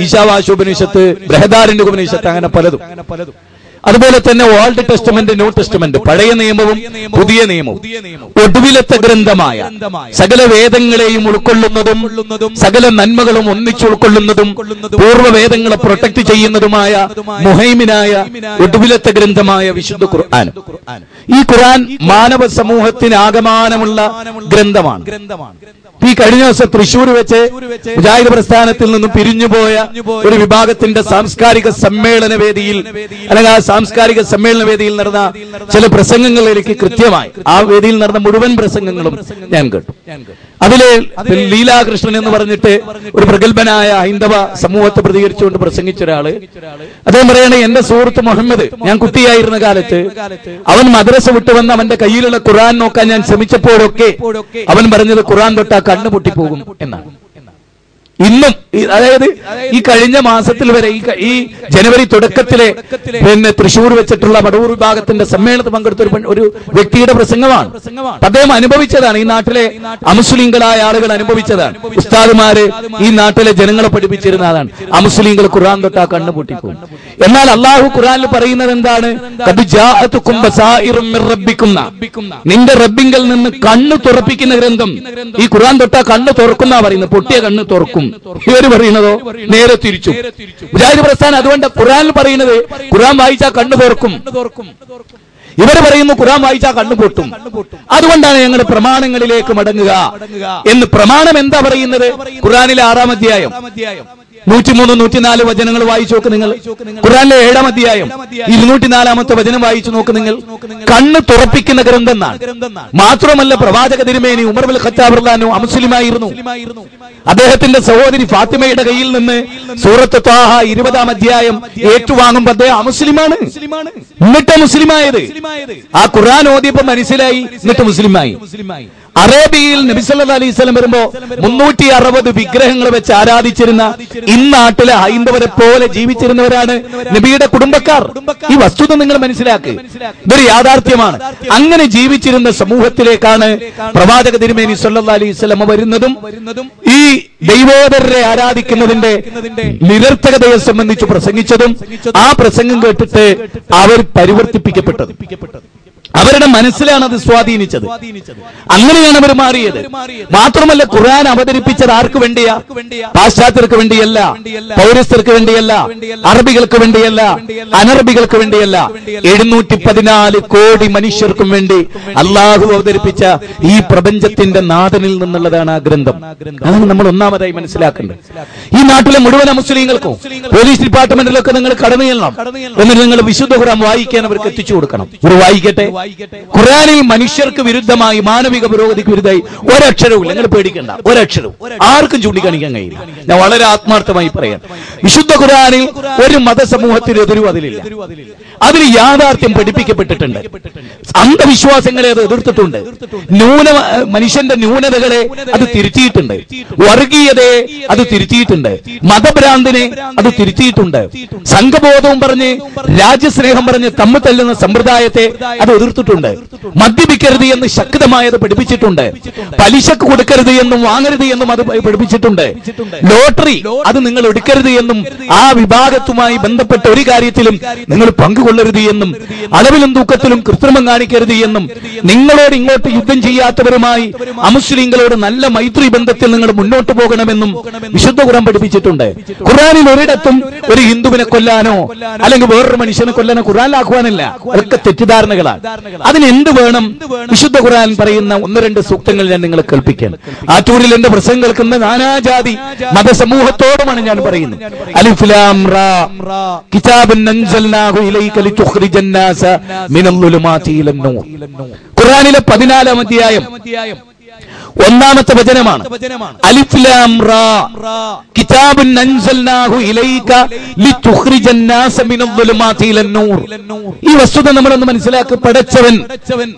ഈശാവാശോപനിഷത്ത്, ബൃഹദാരണ്യക ഉപനിഷത്ത്, അങ്ങനെ പലതും. അതുപോലെ തന്നെ ഓൾഡ് ടെസ്റ്റമെന്റ്, ന്യൂ ടെസ്റ്റമെന്റ്, പഴയ നിയമവും പുതിയ നിയമവും, ഒടുവിലത്തെ ഗ്രന്ഥമായ സകല വേദങ്ങളെയും ഉൾക്കൊള്ളുന്നതും സകല നന്മകളും ഒന്നിച്ചു ഉൾക്കൊള്ളുന്നതും പൂർവ്വവേദങ്ങളെ പ്രൊട്ടക്ട് ചെയ്യുന്നതുമായ മുഹൈമിനായ ഒടുവിലത്തെ ഗ്രന്ഥമായ വിശുദ്ധ ഖുർആൻ. ഈ ഖുർആൻ മാനവ സമൂഹത്തിന് ആകമാനമുള്ള ഗ്രന്ഥമാണ്. ഈ കഴിഞ്ഞ ദിവസം തൃശ്ശൂർ വെച്ച് മുജാഹിദ് പ്രസ്ഥാനത്തിൽ നിന്നും പിരിഞ്ഞുപോയ ഒരു വിഭാഗത്തിന്റെ സാംസ്കാരിക സമ്മേളന വേദിയിൽ, അല്ലെങ്കിൽ ആ സാംസ്കാരിക സമ്മേളന വേദിയിൽ നടന്ന ചില പ്രസംഗങ്ങൾ എനിക്ക് കൃത്യമായി, ആ വേദിയിൽ നടന്ന മുഴുവൻ പ്രസംഗങ്ങളും ഞാൻ കേട്ടു. അതിലെ ലീലാകൃഷ്ണൻ എന്ന് പറഞ്ഞിട്ട് ഒരു പ്രഗത്ഭനായ ഹൈന്ദവ സമൂഹത്തെ പ്രതികരിച്ചുകൊണ്ട് പ്രസംഗിച്ച ഒരാള്, അദ്ദേഹം പറയണേ, എന്റെ സുഹൃത്ത് മുഹമ്മദ്, ഞാൻ കുട്ടിയായിരുന്ന കാലത്ത് അവൻ മദ്രസ വിട്ടുവന്ന് അവന്റെ കയ്യിലുള്ള ഖുർആൻ നോക്കാൻ ഞാൻ ശ്രമിച്ചപ്പോഴൊക്കെ അവൻ പറഞ്ഞത് ഖുർആൻ തൊട്ടാ കണ്ണു പൊട്ടിപ്പോകും എന്നാണ്. ഇന്നും, അതായത് ഈ കഴിഞ്ഞ മാസത്തിൽ വരെ, ഈ ജനുവരി തുടക്കത്തിലെ തൃശ്ശൂർ വെച്ചിട്ടുള്ള വടവൂർ വിഭാഗത്തിന്റെ സമ്മേളനത്തിൽ പങ്കെടുത്ത ഒരു വ്യക്തിയുടെ പ്രസംഗമാണ്. അദ്ദേഹം അനുഭവിച്ചതാണ്, ഈ നാട്ടിലെ അമുസ്ലിങ്ങളായ ആളുകൾ അനുഭവിച്ചതാണ്. ഉസ്താദുമാര് ഈ നാട്ടിലെ ജനങ്ങളെ പഠിപ്പിച്ചിരുന്ന അതാണ്, അമുസ്ലിങ്ങൾ ഖുർആൻ തൊട്ടാ കണ്ണു പൊട്ടിപ്പോകും. എന്നാൽ അള്ളാഹു ഖുർആനിൽ പറയുന്നത് എന്താണ്? നിന്റെ റബ്ബിങ്കൽ നിന്ന് കണ്ണ് തുറപ്പിക്കുന്ന ഗ്രന്ഥം. ഈ ഖുർആൻ തൊട്ടാ കണ്ണ് തുറക്കുന്ന പറയുന്നത്, പൊട്ടിയ കണ്ണ് തുറക്കും. ഇവര് പറയുന്നതോ നേരെ തിരിച്ചു. മുജാഹിദ് പ്രസ്ഥാനം അതുകൊണ്ട് ഖുർആനിൽ പറയുന്നത് ഖുർആൻ വായിച്ചാൽ കണ്ണു തുറക്കും, ഇവര് പറയുന്നു ഖുർആൻ വായിച്ചാൽ കണ്ണു പൊട്ടും. അതുകൊണ്ടാണ് ഞങ്ങൾ പ്രമാണങ്ങളിലേക്ക് മടങ്ങുക എന്ന്. പ്രമാണം എന്താ പറയുന്നത്? ഖുർആനിലെ 6-ാം അധ്യായം 103, 104 വചനങ്ങൾ വായിച്ചു നോക്ക് നിങ്ങൾ. ഖുർആനിലെ 7-ാം അധ്യായം 204-ാമത്തെ വചനം വായിച്ചു നോക്ക് നിങ്ങൾ. കണ്ണ് തുറപ്പിക്കുന്ന ഗ്രന്ഥം എന്നാണ്. മാത്രമല്ല, പ്രവാചക തിരുമേനി ഉമർ ഇബ്നുൽ ഖത്താബ് റളിയല്ലാഹു അൻഹു അമുസ്ലിമായിരുന്നു. അദ്ദേഹത്തിന്റെ സഹോദരി ഫാത്തിമയുടെ കയ്യിൽ നിന്ന് സൂറത്ത് ത്വാഹ 20-ാം അധ്യായം ഏറ്റുവാങ്ങുമ്പോൾ അദ്ദേഹം അമുസ്ലിമാണ്. എന്നിട്ട് മുസ്ലിമായത് ആ ഖുർആൻ ഓതിയപ്പോൾ മനസ്സിലായി, എന്നിട്ട് മുസ്ലിമായി. അറേബ്യയിൽ നബി സല്ലല്ലാഹു അലൈഹി വസല്ലം വരുമ്പോ 360 വിഗ്രഹങ്ങൾ വെച്ച് ആരാധിച്ചിരുന്ന ഇന്നാട്ടിലെ ഹൈന്ദവരെ പോലെ ജീവിച്ചിരുന്നവരാണ് നബിയുടെ കുടുംബക്കാർ. ഈ വസ്തുത നിങ്ങൾ മനസ്സിലാക്കുക, ഇതൊരു യാഥാർത്ഥ്യമാണ്. അങ്ങനെ ജീവിച്ചിരുന്ന സമൂഹത്തിലേക്കാണ് പ്രവാചക തിരുമേനി സല്ലല്ലാഹു അലൈഹി വസല്ലം വരുന്നതും ഈ ദൈവോദരരെ ആരാധിക്കുന്നതിന്റെ നിരർത്ഥകതയെ സംബന്ധിച്ച് പ്രസംഗിച്ചതും ആ പ്രസംഗം കേട്ടിട്ട് അവർ പരിവർത്തിപ്പിക്കപ്പെട്ടത്. അവരുടെ മനസ്സിലാണ് അത് സ്വാധീനിച്ചത്. അങ്ങനെയാണ് അവർ മാറിയത്. മാത്രമല്ല, ഖുർആൻ അവതരിപ്പിച്ചത് ആർക്ക് വേണ്ടിയാ? പാശ്ചാത്യർക്ക് വേണ്ടിയല്ല, പൗരസ്ഥർക്ക് വേണ്ടിയല്ല, അറബികൾക്ക് വേണ്ടിയല്ല, അനറബികൾക്ക് വേണ്ടിയല്ല, 714 കോടി മനുഷ്യർക്കും വേണ്ടി അള്ളാഹു അവതരിപ്പിച്ച ഈ പ്രപഞ്ചത്തിന്റെ നാഥനിൽ നിന്നുള്ളതാണ് ആ ഗ്രന്ഥം. അതാണ് നമ്മൾ ഒന്നാമതായി മനസ്സിലാക്കേണ്ടത്. ഈ നാട്ടിലെ മുഴുവൻ മുസ്ലിങ്ങൾക്കും പോലീസ് ഡിപ്പാർട്ട്മെന്റിലൊക്കെ നിങ്ങൾ കടന്നു ചെല്ലണം. എന്നിട്ട് നിങ്ങൾ വിശുദ്ധ ഖുർആൻ വായിക്കാൻ അവർക്ക് എത്തിച്ചു കൊടുക്കണം. ഒരു വായിക്കട്ടെ. ഖുർആനിൽ മനുഷ്യർക്ക് വിരുദ്ധമായി, മാനവിക പുരോഗതിക്ക് വിരുദ്ധമായി ഒരക്ഷരവും നിങ്ങൾ പേടിക്കേണ്ട, ഒരക്ഷരവും ആർക്കും ചൂണ്ടിക്കാണിക്കാൻ കഴിയില്ല. ഞാൻ വളരെ ആത്മാർത്ഥമായി പറയാം, വിശുദ്ധ ഖുർആനിൽ ഒരു മതസമൂഹത്തിനെതിരും അതിലില്ല. അതിന് യാഥാർത്ഥ്യം പഠിപ്പിക്കപ്പെട്ടിട്ടുണ്ട്. അന്ധവിശ്വാസങ്ങളെ അത് എതിർത്തിട്ടുണ്ട്. മനുഷ്യന്റെ ന്യൂനതകളെ അത് തിരുത്തിയിട്ടുണ്ട്. വർഗീയതയെ അത് തിരുത്തിയിട്ടുണ്ട്. മതഭ്രാന്തിനെ അത് തിരുത്തിയിട്ടുണ്ട്. സംഘബോധവും പറഞ്ഞ്, രാജ്യസ്നേഹം പറഞ്ഞ് തമ്മിൽ തല്ലുന്ന സമ്പ്രദായത്തെ അത് എതിർത്തിട്ടുണ്ട്. മദ്യപിക്കരുത് എന്ന് ശക്തമായത് പഠിപ്പിച്ചിട്ടുണ്ട്. പലിശക്ക് കൊടുക്കരുത് എന്നും വാങ്ങരുത് എന്നും അത് പഠിപ്പിച്ചിട്ടുണ്ട്. ലോട്ടറി അത് നിങ്ങൾ എടുക്കരുത് എന്നും ആ വിഭാഗത്തുമായി ബന്ധപ്പെട്ട ഒരു കാര്യത്തിലും നിങ്ങൾ പങ്കുകൊള്ളരുത് എന്നും അളവിലും തൂക്കത്തിലും കൃത്രിമം കാണിക്കരുത് എന്നും നിങ്ങളോട് ഇങ്ങോട്ട് യുദ്ധം ചെയ്യാത്തവരുമായി അമുസ്ലിങ്ങളോട് നല്ല മൈത്രി ബന്ധത്തിൽ നിങ്ങൾ മുന്നോട്ട് പോകണമെന്നും വിശുദ്ധ ഖുർആൻ പഠിപ്പിച്ചിട്ടുണ്ട്. ഖുർആനിൽ ഒരിടത്തും ഒരു ഹിന്ദുവിനെ കൊല്ലാനോ അല്ലെങ്കിൽ വേറൊരു മനുഷ്യനെ കൊല്ലാനോ ഖുർആനിലാക്കുവാനില്ല. അതൊക്കെ തെറ്റിദ്ധാരണകളാണ്. അതിന് എന്ത് വേണം? വിശുദ്ധ ഖുർആൻ പറയുന്ന 1-2 സൂക്തങ്ങൾ ഞാൻ നിങ്ങളെ കേൾപ്പിക്കാൻ. ആറ്റൂരിൽ എന്റെ പ്രസംഗം കേൾക്കുന്ന നാനാജാതി മതസമൂഹത്തോടുമാണ് ഞാൻ പറയുന്നത്. അലിഫ് ലാം റാ കിതാബുൻ അൻസൽനാഹു ഇലൈക ലിതുഖ്രിജൻ നാസ മിനൽ ളുലുമാതി ഇലൻ നൂർ. ഖുർആനിലെ 14-ാം അധ്യായം 1-ാമത്തെ വചനമാണ്. അലിഫ് ലാം റാ കിതാബുൻ അൻസൽനാഹു ഇലൈക ലിതുഖ്രിജൻ നാസ മിനൽ ളുലുമാതി ഇലൻ നൂർ. ഈ വസ്തുത നമ്മളൊന്ന് മനസ്സിലാക്കി. പടച്ചവൻ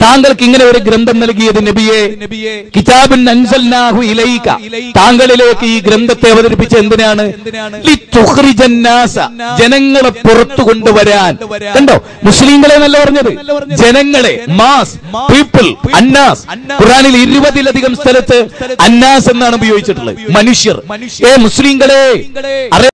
താങ്കൾക്ക് ഇങ്ങനെ ഒരു ഗ്രന്ഥം നൽകിയത് നബിയെ, കിതാബുൻ അൻസൽനാഹു ഇലൈക, താങ്കളിലേക്ക് ഈ ഗ്രന്ഥത്തെ അവതരിപ്പിച്ച എന്തിനാണ്? ലിതുഖ്രിജൻ നാസ, ജനങ്ങളെ പുറത്തു കൊണ്ടുവരാൻ. കണ്ടോ, മുസ്ലിങ്ങളെ എന്നല്ല പറഞ്ഞത്, ജനങ്ങളെ, മാസ് പീപ്പിൾ, അന്നാസ്. ഖുർആനിൽ 20-ലധികം സ്ഥലത്ത് അന്നാസ് എന്നാണ് ഉപയോഗിച്ചിട്ടുള്ളത്, മനുഷ്യർ. മുസ്ലിങ്ങളെ